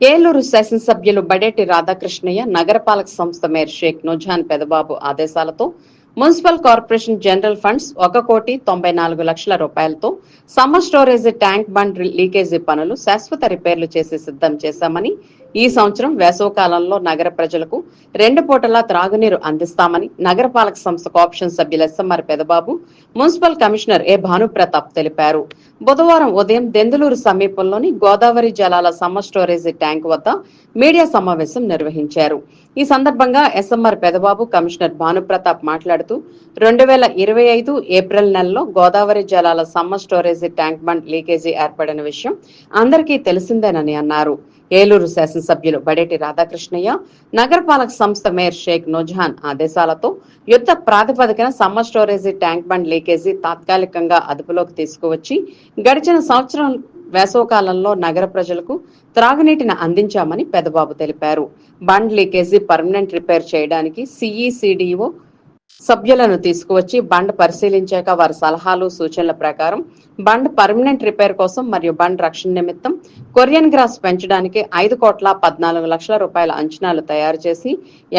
ఏలూరు శాసనసభ్యులు బడేటి రాధాకృష్ణయ్య నగరపాలక సంస్థ మేయర్ షేక్ నుజాన్ పెదబాబు ఆదేశాలతో మున్సిపల్ కార్పొరేషన్ జనరల్ ఫండ్స్ 1,94,00,000 రూపాయలతో summer storage tank bund leakage పనులు శాశ్వత రిపేర్లు చేసి సిద్ధం చేశామని, ఈ సంవత్సరం వేసవికాలంలో నగర ప్రజలకు 2 పూటలా త్రాగునీరు అందిస్తామని నగరపాలక సంస్థ కోఆప్షన్ సభ్యులు ఎస్ఎంఆర్ పెదబాబు, మున్సిపల్ కమిషనర్ ఏ భానుప్రతాప్ తెలిపారు. బుధవారం ఉదయం దెందులూరు సమీపంలోని గోదావరి జలాల సమ్మర్ స్టోరేజ్ ట్యాంక్ వద్ద మీడియా సమావేశం నిర్వహించారు. ఈ సందర్భంగా ఎస్ఎంఆర్ పెదబాబు, కమిషనర్ భానుప్రతాప్ మాట్లాడుతూ 2025 ఏప్రిల్ నెలలో గోదావరి జలాల summer storage tank bund leakage ఏర్పడిన విషయం అందరికీ తెలిసిందేనని అన్నారు. ఏలూరు శాసనసభ్యులు బడేటి రాధాకృష్ణయ్య నగరపాలక సంస్థ మేయర్ షేక్ నుజాన్ ఆదేశాలతో యుద్ధ ప్రాతిపదికన summer storage tank bund leakage తాత్కాలికంగా అదుపులోకి తీసుకువచ్చి గడిచిన సంవత్సరం వేసవకాలంలో నగర ప్రజలకు త్రాగునీటిని అందించామని పెదబాబు తెలిపారు. బండ్ లీకేజీ పర్మనెంట్ రిపేర్ చేయడానికి సిఈసిడిఓ సభ్యులను తీసుకువచ్చి బండ్ పరిశీలించాక వారి సలహాలు సూచనల ప్రకారం బండ్ పర్మనెంట్ రిపేర్ కోసం మరియు బండ్ రక్షణ నిమిత్తం కొరియన్ గ్రాస్ పెంచడానికి 5,14,00,000 రూపాయల అంచనాలు తయారు చేసి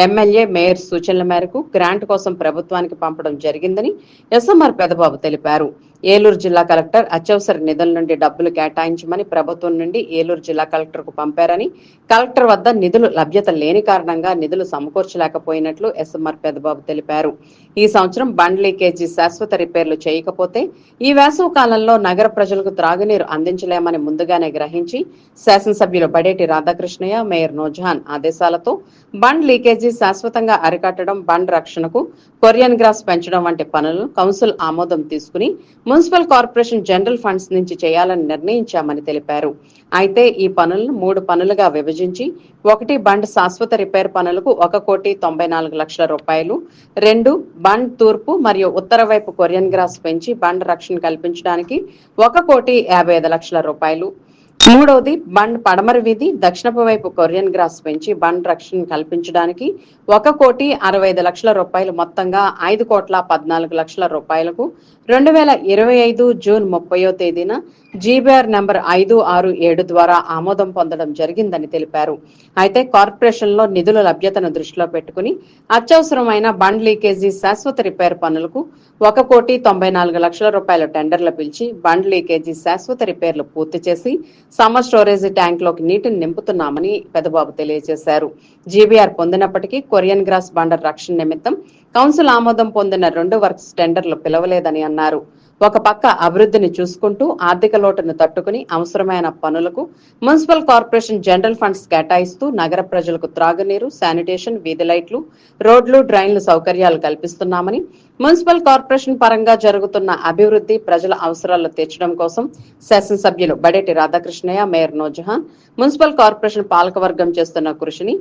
ఎమ్మెల్యే, మేయర్ సూచనల మేరకు గ్రాంట్ కోసం ప్రభుత్వానికి పంపడం జరిగిందని ఎస్ఎంఆర్ పెదబాబు తెలిపారు. ఏలూరు జిల్లా కలెక్టర్ అత్యవసర నిధుల నుండి డబ్బులు కేటాయించమని ప్రభుత్వం నుండి ఏలూరు జిల్లా కలెక్టర్ కు పంపారని, కలెక్టర్ వద్ద నిధులు లభ్యత లేని కారణంగా నిధులు సమకూర్చలేకపోయినట్లు ఎస్ఎంఆర్ పెదబాబు తెలిపారు. ఈ సంవత్సరం బండ్ లీకేజీ శాశ్వత రిపేర్లు చేయకపోతే ఈ వేసవి కాలంలో నగర ప్రజలకు త్రాగునీరు అందించలేమని ముందుగానే గ్రహించి శాసనసభ్యులు బడేటి రాధాకృష్ణయ్య, మేయర్ నుజాన్ ఆదేశాలతో బండ్ లీకేజీ శాశ్వతంగా అరికట్టడం, బండ్ రక్షణకు కొరియన్ గ్రాస్ పెంచడం వంటి పనులను కౌన్సిల్ ఆమోదం తీసుకుని మున్సిపల్ కార్పొరేషన్ జనరల్ ఫండ్స్ నుంచి చేయాలని నిర్ణయించామని తెలిపారు. అయితే ఈ పనులను 3 పనులుగా విభజించి 1 బండ్ శాశ్వత రిపేర్ పనులకు 1,94,00,000 రూపాయలు, 2 బండ్ తూర్పు మరియు ఉత్తర వైపు కొరియన్ గ్రాస్ పెంచి బండ్ రక్షణ కల్పించడానికి 1,55,00,000 రూపాయలు, 3వది బండ్ పడమర వీధి దక్షిణపు వైపు కొరియన్ గ్రాస్ పెంచి బండ్ రక్షణ కల్పించడానికి 1,65,00,000 రూపాయలు, మొత్తంగా 5,14,00,000 రూపాయలకు 2025 జూన్ 30వ తేదీన జీబీఆర్ నంబర్ 567 ద్వారా ఆమోదం పొందడం జరిగిందని తెలిపారు. అయితే కార్పొరేషన్ లో నిధుల లభ్యతను దృష్టిలో పెట్టుకుని అత్యవసరమైన బండ్ లీకేజీ శాశ్వత రిపేర్ పనులకు 1,94,00,000 రూపాయల టెండర్లు పిలిచి బండ్ లీకేజీ శాశ్వత రిపేర్లు పూర్తి చేసి సమ్మర్ స్టోరేజ్ ట్యాంక్ లోకి నీటిని నింపుతున్నామని పెదబాబు తెలియజేశారు. జీబీఆర్ పొందినప్పటికీ కొరియన్ గ్రాస్ బండర్ రక్షణ నిమిత్తం కౌన్సిల్ ఆమోదం పొందిన 2 వర్క్స్ టెండర్లు పిలవలేదని అన్నారు. ఒక పక్క అభివృద్ధిని చూసుకుంటూ ఆర్థిక లోటును తట్టుకుని అవసరమైన పనులకు మున్సిపల్ కార్పొరేషన్ జనరల్ ఫండ్స్ కేటాయిస్తూ నగర ప్రజలకు త్రాగునీరు, శానిటేషన్, వీధి లైట్లు, రోడ్లు, డ్రైన్లు సౌకర్యాలు కల్పిస్తున్నామని, మున్సిపల్ కార్పొరేషన్ పరంగా జరుగుతున్న అభివృద్ధి, ప్రజల అవసరాలు తీర్చడం కోసం శాసనసభ్యులు Badeti Radhakrishnayya, mayor Nujan, municipal corporation పాలకవర్గం చేస్తున్న కృషిని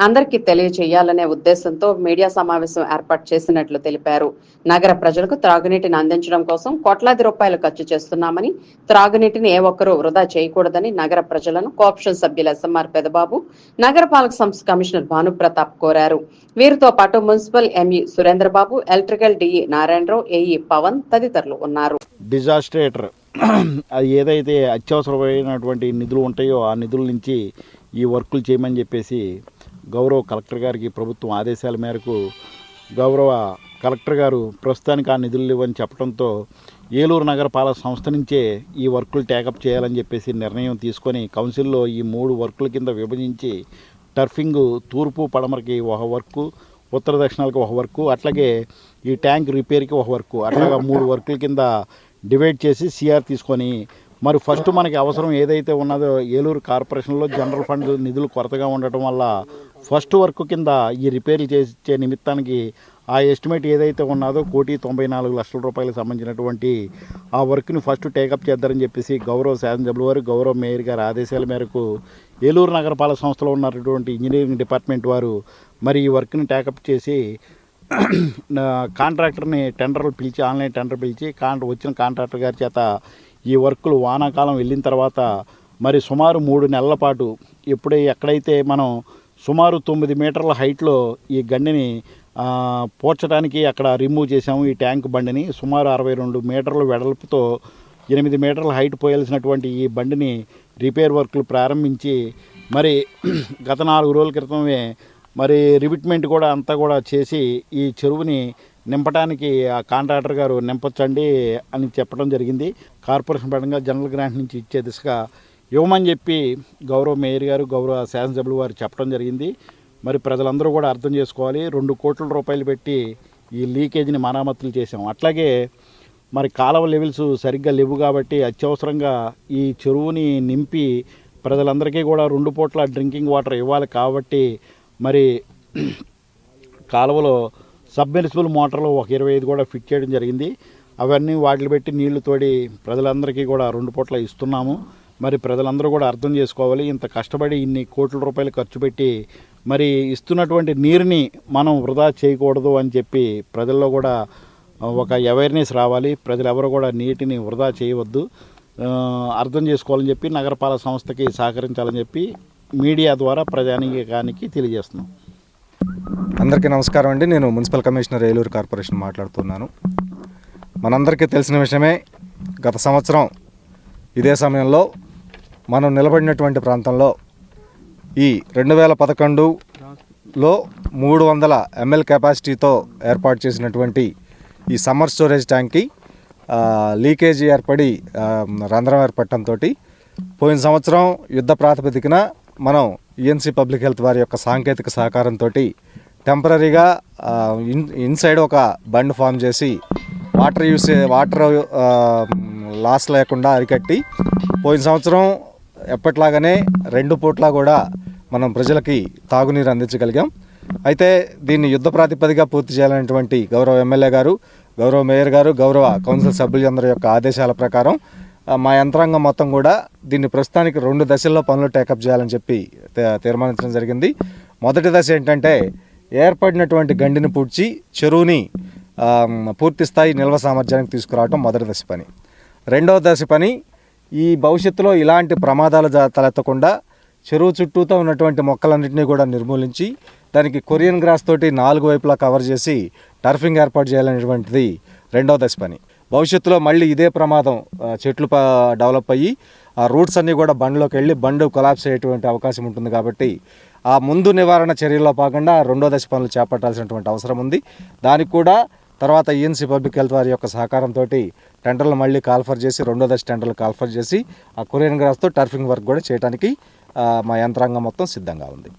అందరికీ తెలియజేయాలనే ఉద్దేశంతో మీడియా సమావేశం ఏర్పాటు చేసినట్లు తెలిపారు. నగర ప్రజలకు త్రాగునీటిని అందించడం కోసం కోట్లాది రూపాయలు ఖర్చు చేస్తున్నామని, త్రాగునీటిని ఏ ఒక్కరూ వృధా చేయకూడదని నగర ప్రజలను కోఆప్షన్ సభ్యులు ఎస్ఎంఆర్ పెదబాబు, నగరపాలక సంస్థ కమిషనర్ భానుప్రతాప్ కోరారు. వీరితో పాటు municipal ME Surendrababu, electrical DE Narayanarao, AE Pavan తదితరులు ఉన్నారు. డిజాస్టర్ అది ఏదైతే అత్యవసరమైనటువంటి నిధులు ఉంటాయో ఆ నిధుల నుంచి ఈ వర్కులు చేయమని చెప్పేసి గౌరవ కలెక్టర్ గారికి ప్రభుత్వం ఆదేశాల మేరకు గౌరవ కలెక్టర్ గారు ప్రస్తుతానికి ఆ నిధులు ఇవ్వని చెప్పడంతో ఏలూరు నగరపాలక సంస్థ నుంచే ఈ వర్కులు టేకప్ చేయాలని చెప్పేసి నిర్ణయం తీసుకొని కౌన్సిల్లో ఈ 3 వర్కుల కింద విభజించి టర్ఫింగ్ తూర్పు పడమరకి ఒక వర్కు, ఉత్తర దక్షిణాలకు ఒక వర్కు, అట్లాగే ఈ ట్యాంక్ రిపేర్కి ఒక వర్కు, అట్లాగా 3 వర్కుల కింద డివైడ్ చేసి సిఆర్ తీసుకొని మరి ఫస్ట్ మనకి అవసరం ఏదైతే ఉన్నదో ఏలూరు కార్పొరేషన్లో జనరల్ ఫండ్ నిధులు కొరతగా ఉండటం వల్ల ఫస్ట్ వర్క్ కింద ఈ రిపేర్లు చేసే నిమిత్తానికి ఆ ఎస్టిమేట్ ఏదైతే ఉన్నదో 1,94,00,000 రూపాయలకు సంబంధించినటువంటి ఆ వర్క్ని ఫస్ట్ టేకప్ చేద్దారని చెప్పేసి గౌరవ శాసనసభ్యుల వారు, గౌరవ మేయర్ గారి ఆదేశాల మేరకు ఏలూరు నగరపాలక సంస్థలో ఉన్నటువంటి ఇంజనీరింగ్ డిపార్ట్మెంట్ వారు మరి ఈ వర్క్ని టేకప్ చేసి కాంట్రాక్టర్ని టెండర్లు పిలిచి, ఆన్లైన్ టెండర్ పిలిచి వచ్చిన కాంట్రాక్టర్ గారి చేత ఈ వర్కులు వానాకాలం వెళ్ళిన తర్వాత మరి సుమారు 3 నెలల పాటు ఎక్కడైతే మనం సుమారు 9 మీటర్ల హైట్లో ఈ గండిని పోడ్చడానికి అక్కడ రిమూవ్ చేసాము. ఈ ట్యాంక్ బండిని సుమారు 62 మీటర్ల వెడల్పుతో 8 మీటర్ల హైట్ పోయాల్సినటువంటి ఈ బండిని రిపేర్ వర్కులు ప్రారంభించి మరి గత 4 రోజుల క్రితమే మరి రివిట్మెంట్ కూడా అంతా కూడా చేసి ఈ చెరువుని నింపడానికి ఆ కాంట్రాక్టర్ గారు నింపొచ్చండి అని చెప్పడం జరిగింది. కార్పొరేషన్ పరంగా జనరల్ గ్రాంట్ నుంచి ఇచ్చే దిశగా ఇవ్వమని చెప్పి గౌరవ మేయర్ గారు, గౌరవ శాసనసభ్యులు వారు చెప్పడం జరిగింది. మరి ప్రజలందరూ కూడా అర్థం చేసుకోవాలి. 2 కోట్ల రూపాయలు పెట్టి ఈ లీకేజీని మరామతులు చేసాం. అట్లాగే మరి కాలువ లెవెల్స్ సరిగ్గా లేవు కాబట్టి అత్యవసరంగా ఈ చెరువుని నింపి ప్రజలందరికీ కూడా 2 పూట్ల డ్రింకింగ్ వాటర్ ఇవ్వాలి కాబట్టి మరి కాలువలో సబ్మెర్సిబుల్ మోటార్లు ఒక 25 కూడా ఫిట్ చేయడం జరిగింది. అవన్నీ వాటిని పెట్టి నీళ్లు తోడి ప్రజలందరికీ కూడా 2 పూట్ల ఇస్తున్నాము. మరి ప్రజలందరూ కూడా అర్థం చేసుకోవాలి. ఇంత కష్టపడి ఇన్ని కోట్ల రూపాయలు ఖర్చు పెట్టి మరి ఇస్తున్నటువంటి నీరుని మనం వృధా చేయకూడదు అని చెప్పి ప్రజల్లో కూడా ఒక అవేర్నెస్ రావాలి. ప్రజలు ఎవరు కూడా నీటిని వృధా చేయవద్దు, అర్థం చేసుకోవాలని చెప్పి నగరపాలక సంస్థకి సహకరించాలని చెప్పి మీడియా ద్వారా ప్రజానీకానికి తెలియజేస్తున్నాం. అందరికీ నమస్కారం అండి. నేను మున్సిపల్ కమిషనర్ ఏలూరు కార్పొరేషన్ మాట్లాడుతున్నాను. మనందరికీ తెలిసిన విషయమే, గత సంవత్సరం ఇదే సమయంలో మనం నిలబడినటువంటి ప్రాంతంలో ఈ 2011లో 300 ml కెపాసిటీతో ఏర్పాటు చేసినటువంటి ఈ సమ్మర్ స్టోరేజ్ ట్యాంక్కి లీకేజీ ఏర్పడి రంధ్రం ఏర్పడటంతో పోయిన సంవత్సరం యుద్ధ ప్రాతిపదికన మనం ఈఎన్సీ పబ్లిక్ హెల్త్ వారి యొక్క సాంకేతిక సహకారంతో టెంపరీగా ఇన్సైడ్ ఒక బండ్ ఫామ్ చేసి వాటర్ లాస్ లేకుండా అరికట్టి పోయిన సంవత్సరం ఎప్పట్లాగానే 2 పూట్ల కూడా మనం ప్రజలకి తాగునీరు అందించగలిగాం. అయితే దీన్ని యుద్ధ ప్రాతిపదికగా పూర్తి చేయాలనేటువంటి గౌరవ ఎమ్మెల్యే గారు, గౌరవ మేయర్ గారు, గౌరవ కౌన్సిల్ సభ్యులందరి యొక్క ఆదేశాల ప్రకారం మా యంత్రాంగం మొత్తం కూడా దీన్ని ప్రస్తుతానికి 2 దశల్లో పనులు టేకప్ చేయాలని చెప్పి తీర్మానించడం జరిగింది. మొదటి దశ ఏంటంటే ఏర్పడినటువంటి గండిని పూడ్చి చెరువుని పూర్తి స్థాయి నిల్వ సామర్థ్యానికి తీసుకురావడం మొదటి దశ పని. రెండవ దశ పని, ఈ భవిష్యత్తులో ఇలాంటి ప్రమాదాలు తలెత్తకుండా చెరువు చుట్టూతో ఉన్నటువంటి మొక్కలన్నింటినీ కూడా నిర్మూలించి దానికి కొరియన్ గ్రాస్ తోటి 4 వైపులా కవర్ చేసి టర్ఫింగ్ ఏర్పాటు చేయాలనేటువంటిది రెండవ దశ పని. భవిష్యత్తులో మళ్ళీ ఇదే ప్రమాదం, చెట్లు డెవలప్ అయ్యి ఆ రూట్స్ అన్నీ కూడా బండ్లోకి వెళ్ళి బండ్ కొలాప్స్ అయ్యేటువంటి అవకాశం ఉంటుంది. కాబట్టి ఆ ముందు నివారణ చర్యల్లో భాగంగా రెండో దశ పనులు చేపట్టాల్సినటువంటి అవసరం ఉంది. దానికి కూడా తర్వాత ఈఎన్సీ పబ్లిక్ హెల్త్ వారి యొక్క సహకారంతో టెండర్లు మళ్ళీ కాల్ఫర్ చేసి రెండో దశ టెండర్లు కాల్ఫర్ చేసి ఆ కొరియన్ గ్రాస్తో టర్ఫింగ్ వర్క్ కూడా చేయడానికి మా యంత్రాంగం మొత్తం సిద్ధంగా ఉంది.